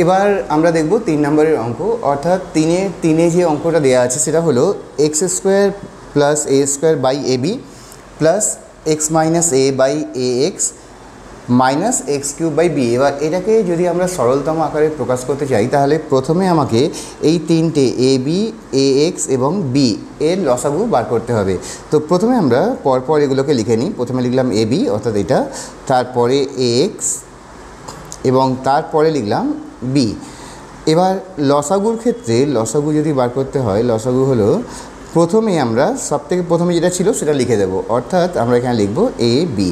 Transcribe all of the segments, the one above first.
এবার আমরা দেখব 3 নম্বরের অঙ্ক, অর্থাৎ তিনে যে অঙ্কটা দেওয়া আছে সেটা হলো x square plus A square by a b plus x minus a by a x minus x cube by b. এবার এটাকে যদি আমরা সরলতম আকারে প্রকাশ করতে চাই তাহলে প্রথমে আমাকে এই তিনটে এ বি, এ এক্স এবং বি এর লসাগু বার করতে হবে। তো প্রথমে আমরা পরপর এগুলোকে লিখে নিই। প্রথমে লিখলাম এ বি অর্থাৎ এটা, তারপরে এ এক্স এবং তারপরে লিখলাম বি। এবার লসাগুর ক্ষেত্রে লসাগু যদি বার করতে হয়, লসাগু হলো প্রথমে আমরা সবথেকে প্রথমে যেটা ছিল সেটা লিখে দেব, অর্থাৎ আমরা এখানে লিখব এ বি।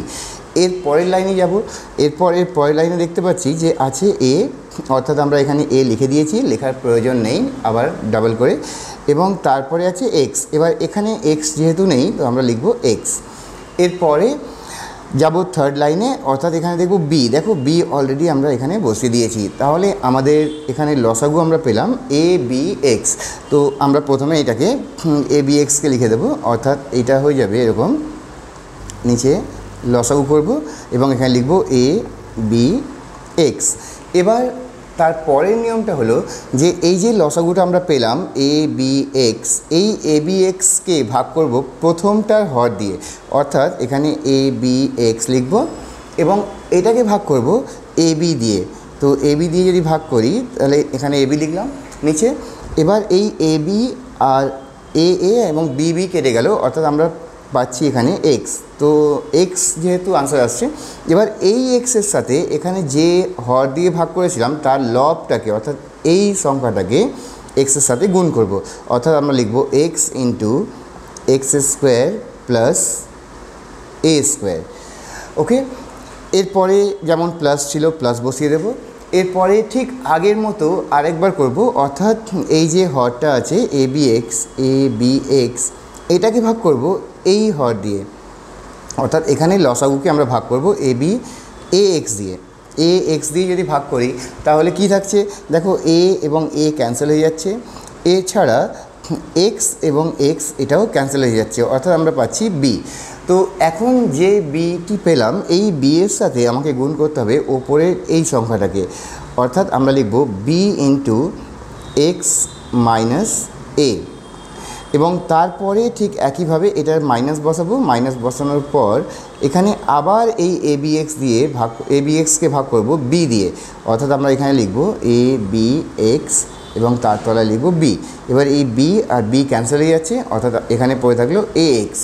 এর পরের লাইনে যাব, এর পরের লাইনে দেখতে পাচ্ছি যে আছে এ, অর্থাৎ আমরা এখানে এ লিখে দিয়েছি, লেখার প্রয়োজন নেই আবার ডাবল করে, এবং তারপরে আছে এক্স। এবার এখানে এক্স যেহেতু নেই তো আমরা লিখব এক্স। এরপরে যাব থার্ড লাইনে, অর্থাৎ এখানে দেখব বি। দেখো বি অলরেডি আমরা এখানে বসিয়ে দিয়েছি, তাহলে আমাদের এখানে লসাগু আমরা পেলাম এ বি এক্স। তো আমরা প্রথমে এটাকে এ বি এক্সকে লিখে দেবো, অর্থাৎ এটা হয়ে যাবে এরকম, নিচে লসাগু করব এবং এখানে লিখব এ বি এক্স। এবার তারপরের নিয়মটা হলো যে এই যে লসাগুটা আমরা পেলাম এ বি এক্স, এই এ বি এক্সকে ভাগ করব প্রথমটার হর দিয়ে, অর্থাৎ এখানে এ বি এক্স লিখব এবং এটাকে ভাগ করব এ বি দিয়ে। তো এ বি দিয়ে যদি ভাগ করি তাহলে এখানে এ বি লিখলাম নিচে। এবার এই এ বি আর এ এ এবং বি বি কেটে গেল, অর্থাৎ আমরা পাচ্ছি এখানে এক্স। তো এক্স যেহেতু আনসার আসছে, এবার এই এক্সের সাথে এখানে যে হর দিয়ে ভাগ করেছিলাম তার লবটাকে, অর্থাৎ এই সংখ্যাটাকে এক্সের সাথে গুণ করব, অর্থাৎ আমরা লিখব X into X square plus এ স্কোয়ার। ওকে, এরপরে যেমন প্লাস ছিল প্লাস বসিয়ে দেব। এরপরে ঠিক আগের মতো আরেকবার করব, অর্থাৎ এই যে হরটা আছে এ বি এক্স, এটাকে ভাগ করব এই হর দিয়ে, অর্থাৎ এখানে লসাগুকে আমরা ভাগ করব এ বি এ এক্স দিয়ে। এ এক্স দিয়ে যদি ভাগ করি তাহলে কি থাকছে, দেখো এ এবং এ ক্যান্সেল হয়ে যাচ্ছে, এছাড়া এক্স এবং এক্স এটাও ক্যান্সেল হয়ে যাচ্ছে, অর্থাৎ আমরা পাচ্ছি বি। তো এখন যে বিটি পেলাম এই বি এর সাথে আমাকে গুণ করতে হবে ওপরের এই সংখ্যাটাকে, অর্থাৎ আমরা লিখব বি ইন্টু এক্স মাইনাস এ, এবং তারপরে ঠিক একইভাবে এটার মাইনাস বসাবো। মাইনাস বসানোর পর এখানে আবার এই এ বি এক্স দিয়ে এ বি এক্সকে ভাগ করব বি দিয়ে, অর্থাৎ আমরা এখানে লিখব এ বি এক্স এবং তার তলায় লিখব বি। এবার এই বি আর বি ক্যান্সেল হয়ে যাচ্ছে, অর্থাৎ এখানে পড়ে থাকলো এ এক্স।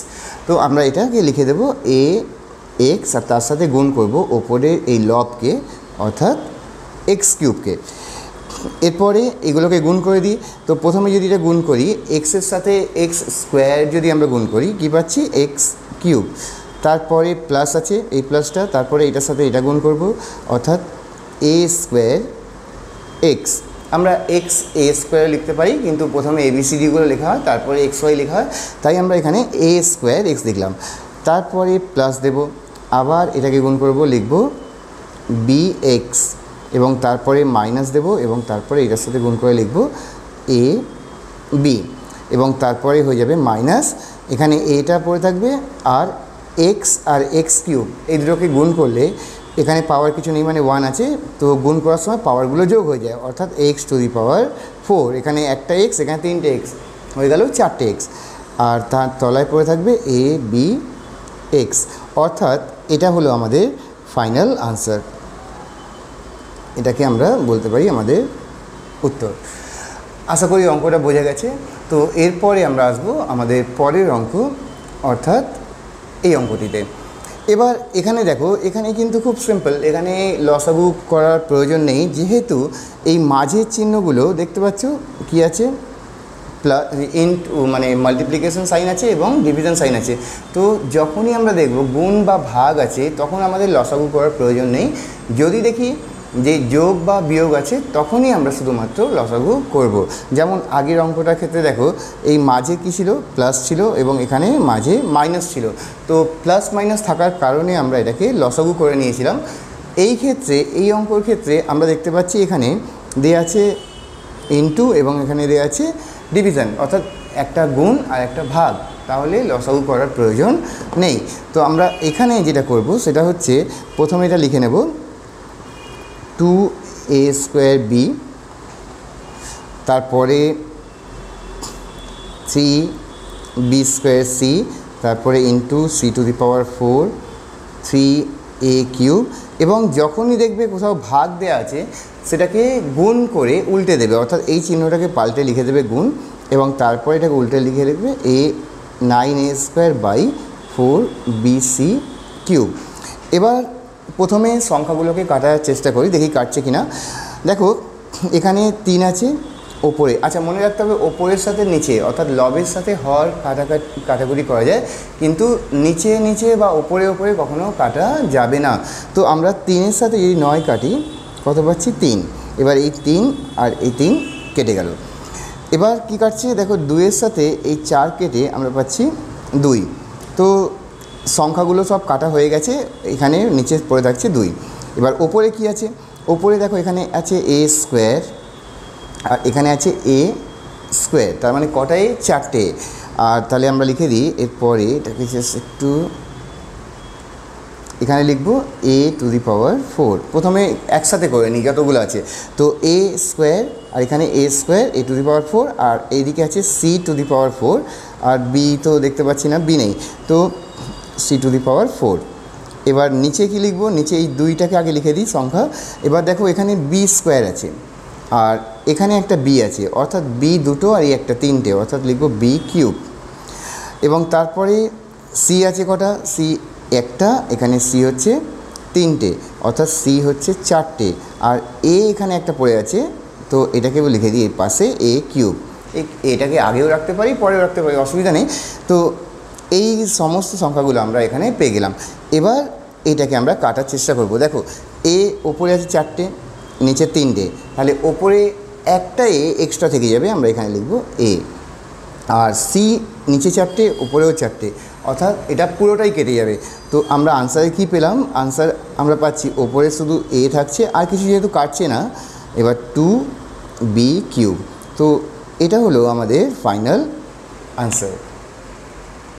তো আমরা এটাকে লিখে দেব এ এক্স আর তার সাথে গুণ করব ওপরের এই লবকে, অর্থাৎ এক্স কিউবকে। এরপরে এগুলোকে গুণ করে দিই। তো প্রথমে যদি এটা গুণ করি এক্সের সাথে এক্স স্কোয়ার যদি আমরা গুণ করি কী পাচ্ছি, এক্স কিউব। তারপরে প্লাস আছে এই প্লাসটা, তারপরে এটার সাথে এটা গুণ করব, অর্থাৎ এ স্কোয়ার এক্স। আমরা এক্স এ স্কোয়ার লিখতে পারি, কিন্তু প্রথমে এবিসিডিগুলো লেখা হয় তারপরে এক্স ওয়াই লেখা হয়, তাই আমরা এখানে এ স্কোয়ার এক্স লিখলাম। তারপরে প্লাস দেব, আবার এটাকে গুণ করব, লিখব বি এক্স এবং তারপরে মাইনাস দেব এবং তারপরে এটার সাথে গুণ করে লিখব এ বি এবং তারপরে হয়ে যাবে মাইনাস, এখানে এটা পড়ে থাকবে, আর এক্স আর এক্স কিউব এই দুটোকে গুণ করলে এখানে পাওয়ার কিছু নেই, মানে 1 আছে, তো গুণ করার সময় পাওয়ারগুলো যোগ হয়ে যায়, অর্থাৎ এক্স টু দি পাওয়ার 4। এখানে একটা এক্স, এখানে 3টে এক্স, হয়ে গেল 4টে এক্স, আর তার তলায় পড়ে থাকবে এ বি এক্স, অর্থাৎ এটা হলো আমাদের ফাইনাল আনসার। এটাকে আমরা বলতে পারি আমাদের উত্তর। আশা করি অঙ্কটা বোঝা গেছে। তো এরপরে আমরা আসবো আমাদের পরের অঙ্ক, অর্থাৎ এই অঙ্কটিতে। এবার এখানে দেখো, এখানে কিন্তু খুব সিম্পল, এখানে লসাগু করার প্রয়োজন নেই, যেহেতু এই মাঝের চিহ্নগুলো দেখতে পাচ্ছ কি আছে, মানে মাল্টিপ্লিকেশন সাইন আছে এবং ডিভিশন সাইন আছে। তো যখনই আমরা দেখব গুণ বা ভাগ আছে তখন আমাদের লসাগু করার প্রয়োজন নেই। যদি দেখি যে যোগ বা বিয়োগ আছে তখনই আমরা শুধুমাত্র লসাগু করব। যেমন আগের অঙ্কটার ক্ষেত্রে দেখো এই মাঝে কী ছিল, প্লাস ছিল এবং এখানে মাঝে মাইনাস ছিল। তো প্লাস মাইনাস থাকার কারণে আমরা এটাকে লসাগু করে নিয়েছিলাম। এই ক্ষেত্রে এই অঙ্কর ক্ষেত্রে আমরা দেখতে পাচ্ছি এখানে দেয়া আছে ইনটু এবং এখানে দেয়া আছে ডিভিশন, অর্থাৎ একটা গুণ আর একটা ভাগ, তাহলে লসাগু করার প্রয়োজন নেই। তো আমরা এখানে যেটা করব সেটা হচ্ছে প্রথমে এটা লিখে নেব 2 এ স্কোয়ার বি, তারপরে 3b স্কোয়ার সি, তারপরে ইন্টু c⁴ 3a কিউব। এবং যখনই দেখবে কোথাও ভাগ দেওয়া আছে সেটাকে গুণ করে উল্টে দেবে, অর্থাৎ এই চিহ্নটাকে পাল্টে লিখে দেবে গুণ, এবং তারপরে এটাকে উল্টে লিখে লিখবে 9a²/4bc কিউব। এবার প্রথমে সংখ্যাগুলোকে কাটার চেষ্টা করি, দেখি কাটছে কিনা। দেখো এখানে 3 আছে ওপরে, আচ্ছা মনে রাখতে হবে ওপরের সাথে নিচে অর্থাৎ লবের সাথে হর কাটাকুটি করা যায়, কিন্তু নিচে নিচে বা ওপরে ওপরে কখনো কাটা যাবে না। তো আমরা 3-এর সাথে যদি 9 কাটি কত পাচ্ছি 3। এবার এই 3 আর এই 3 কেটে গেল। এবার কি কাটছে দেখো 2-এর সাথে এই 4 কেটে আমরা পাচ্ছি 2। তো সংখ্যাগুলো সব কাটা হয়ে গেছে, এখানে নিচে পড়ে থাকছে 2। এবার ওপরে কি আছে, ওপরে দেখো এখানে আছে a স্কোয়ার আর এখানে আছে a স্কোয়ার, তার মানে কটায় 4টে। আর তাহলে আমরা লিখে দিই এরপরে এটাকে জাস্ট একটু এখানে লিখব a⁴। প্রথমে একসাথে করে নিই যতগুলো আছে। তো a স্কোয়ার আর এখানে a স্কোয়ার a⁴, আর এইদিকে আছে c⁴, আর b তো দেখতে পাচ্ছি না, b নেই, তো c⁴। এবার নিচে কি লিখব, নিচে এই 2টাকে আগে লিখে দিই সংখ্যা। এবার দেখো এখানে b স্কোয়ার আছে আর এখানে একটা b আছে, অর্থাৎ b দুটো আর এই একটা 3টে, অর্থাৎ লিখব b কিউব। এবং তারপরে c আছে কটা, c একটা, এখানে c হচ্ছে 3টে, অর্থাৎ c হচ্ছে 4টে, আর a এখানে একটা পড়ে আছে, তো এটাকে লিখে দিই এর পাশে a কিউব। এটাকে আগেও রাখতে পারি পরেও রাখতে পারি, অসুবিধা নেই। তো এই সমস্ত সংখ্যাগুলো আমরা এখানে পেয়ে গেলাম। এবার এটাকে আমরা কাটার চেষ্টা করব। দেখো a ওপরে আছে 4টে, নিচে 3টে, তাহলে ওপরে একটা a এক্সট্রা থেকে যাবে, আমরা এখানে লিখব a। আর c নিচে 4টে ওপরেও 4টে, অর্থাৎ এটা পুরোটাই কেটে যাবে। তো আমরা আনসারে কি পেলাম, আনসার আমরা পাচ্ছি ওপরে শুধু a থাকছে আর কিছু যেহেতু কাটছে না, এবার 2b কিউব। তো এটা হলো আমাদের ফাইনাল আনসার।